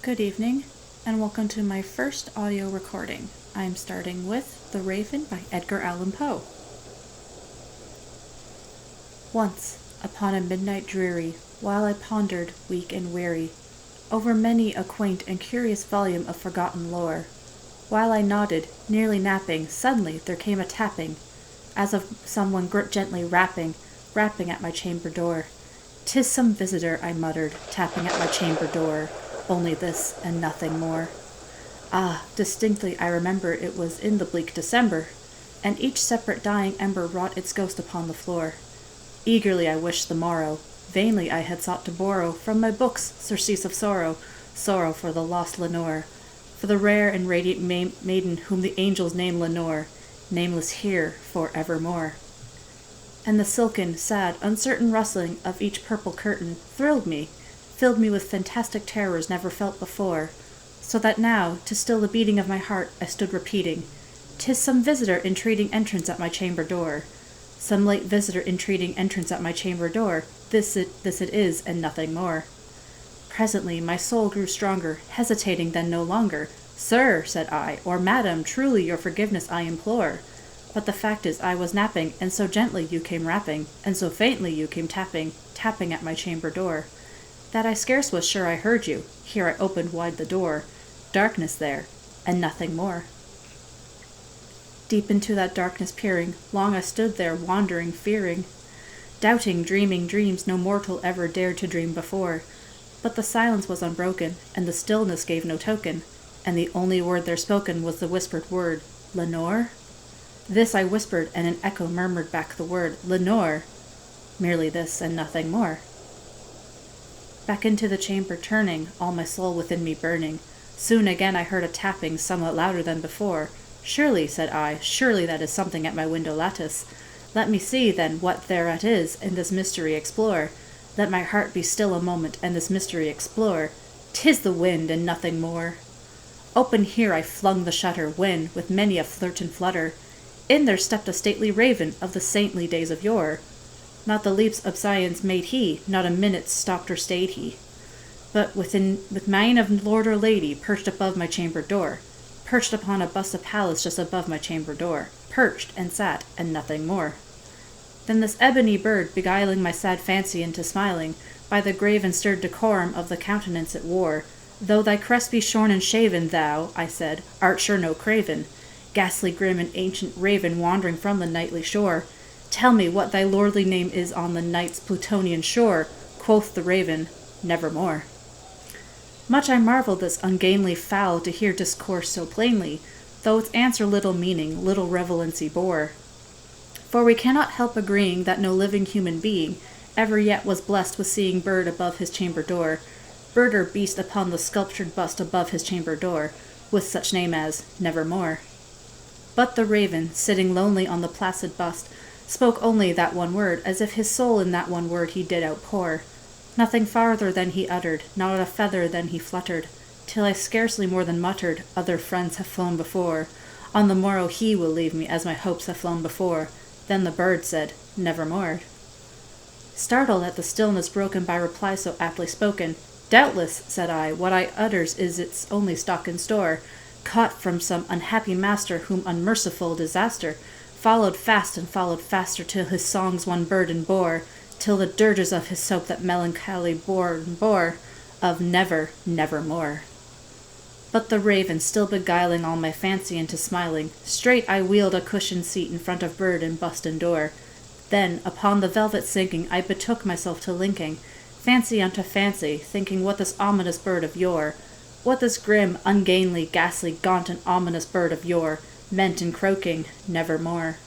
Good evening, and welcome to my first audio recording. I'm starting with The Raven by Edgar Allan Poe. Once, upon a midnight dreary, while I pondered, weak and weary, over many a quaint and curious volume of forgotten lore, while I nodded, nearly napping, suddenly there came a tapping, as of someone gently rapping at my chamber door. "'Tis some visitor," I muttered, tapping at my chamber door. Only this, and nothing more. Ah, distinctly I remember it was in the bleak December, and each separate dying ember wrought its ghost upon the floor. Eagerly I wished the morrow. Vainly I had sought to borrow from my books surcease of sorrow, sorrow for the lost Lenore, for the rare and radiant maiden whom the angels name Lenore, nameless here for evermore. And the silken, sad, uncertain rustling of each purple curtain thrilled me, filled me with fantastic terrors never felt before, so that now, to still the beating of my heart, I stood repeating, "'Tis some visitor entreating entrance at my chamber door. Some late visitor entreating entrance at my chamber door. This it is, and nothing more." Presently my soul grew stronger, hesitating then no longer. "Sir," said I, "or madam, truly your forgiveness I implore. But the fact is I was napping, and so gently you came rapping, and so faintly you came tapping at my chamber door, that I scarce was sure I heard you." Here I opened wide the door. Darkness there, and nothing more. Deep into that darkness peering, long I stood there, wandering, fearing, doubting, dreaming dreams no mortal ever dared to dream before. But the silence was unbroken, and the stillness gave no token, and the only word there spoken was the whispered word, "Lenore?" This I whispered, and an echo murmured back the word, "Lenore!" Merely this, and nothing more. Back into the chamber turning, all my soul within me burning. Soon again I heard a tapping somewhat louder than before. "Surely," said I, "surely that is something at my window lattice. Let me see, then, what thereat is, and this mystery explore. Let my heart be still a moment, and this mystery explore. 'Tis the wind, and nothing more." Open here I flung the shutter, when, with many a flirt and flutter, in there stepped a stately raven of the saintly days of yore. Not the leaps of science made he, not a minute stopped or stayed he, but with mien of lord or lady, perched above my chamber door, perched upon a bust of Pallas just above my chamber door, perched and sat, and nothing more. Then this ebony bird, beguiling my sad fancy into smiling, by the grave and stirred decorum of the countenance it wore, "Though thy crest be shorn and shaven, thou," I said, "art sure no craven, ghastly grim and ancient raven wandering from the nightly shore. Tell me what thy lordly name is on the night's Plutonian shore." Quoth the raven, "Nevermore." Much I marveled this ungainly fowl to hear discourse so plainly, though its answer little meaning, little relevancy bore. For we cannot help agreeing that no living human being ever yet was blessed with seeing bird above his chamber door, bird or beast upon the sculptured bust above his chamber door, with such name as Nevermore. But the raven, sitting lonely on the placid bust, spoke only that one word, as if his soul in that one word he did outpour. Nothing farther than he uttered, not a feather than he fluttered, till I scarcely more than muttered, "Other friends have flown before. On the morrow he will leave me, as my hopes have flown before." Then the bird said, "Nevermore." Startled at the stillness broken by reply so aptly spoken, "Doubtless," said I, "what I utters is its only stock and store, caught from some unhappy master whom unmerciful disaster followed fast and followed faster, till his songs one burden bore, till the dirges of his soap that melancholy bore of nevermore." But the raven, still beguiling all my fancy into smiling, straight I wheeled a cushioned seat in front of bird and bust and door. Then, upon the velvet sinking, I betook myself to linking fancy unto fancy, thinking what this ominous bird of yore, what this grim, ungainly, ghastly, gaunt, and ominous bird of yore meant in croaking, "Nevermore."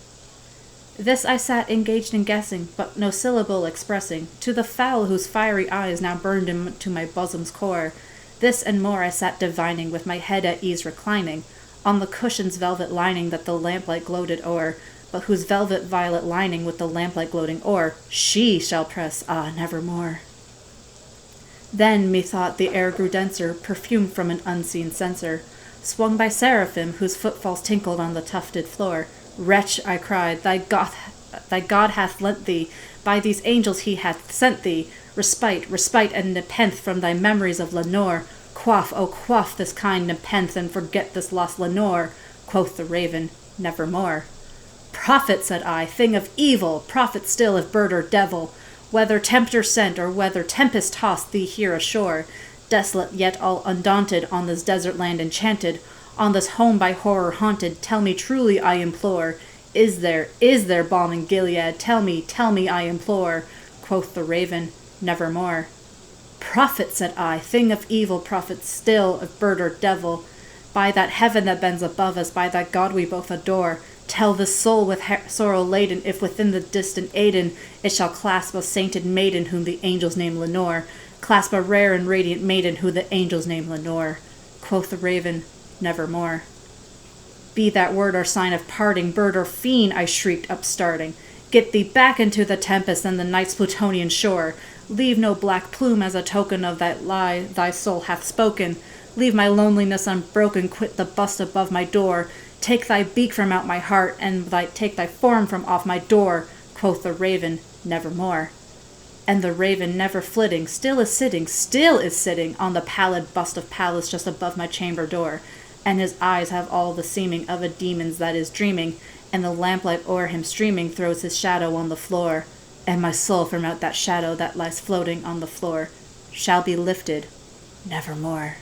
This I sat engaged in guessing, but no syllable expressing, to the fowl whose fiery eyes now burned into my bosom's core. This and more I sat divining, with my head at ease reclining, on the cushion's velvet lining that the lamplight gloated o'er, but whose velvet violet lining with the lamplight gloating o'er, she shall press, nevermore. Then, methought, the air grew denser, perfumed from an unseen censer, swung by seraphim whose footfalls tinkled on the tufted floor. "Wretch," I cried, thy God hath lent thee, by these angels he hath sent thee, respite and nepenthe from thy memories of Lenore. Quaff, oh quaff this kind nepenthe, and forget this lost Lenore. Quoth the raven, nevermore. Prophet, said I, thing of evil, prophet still if bird or devil, whether tempter sent or whether tempest tossed thee here ashore, desolate yet all undaunted, on this desert land enchanted, on this home by horror haunted, tell me truly, I implore, is there balm in Gilead? Tell me, I implore. Quoth the raven, nevermore. Prophet, said I, thing of evil, prophet still, if bird or devil, by that heaven that bends above us, by that God we both adore, tell this soul with sorrow laden, if within the distant Aidenn it shall clasp a sainted maiden whom the angels name Lenore, clasp a rare and radiant maiden who the angels name Lenore. Quoth the raven, nevermore. Be that word or sign of parting, bird or fiend, I shrieked, upstarting. Get thee back into the tempest and the night's Plutonian shore. Leave no black plume as a token of that lie thy soul hath spoken. Leave my loneliness unbroken, quit the bust above my door. Take thy beak from out my heart, and take thy form from off my door. Quoth the raven, nevermore. And the raven, never flitting, still is sitting on the pallid bust of Pallas just above my chamber door. And his eyes have all the seeming of a demon's that is dreaming, and the lamplight o'er him streaming throws his shadow on the floor. And my soul from out that shadow that lies floating on the floor shall be lifted nevermore.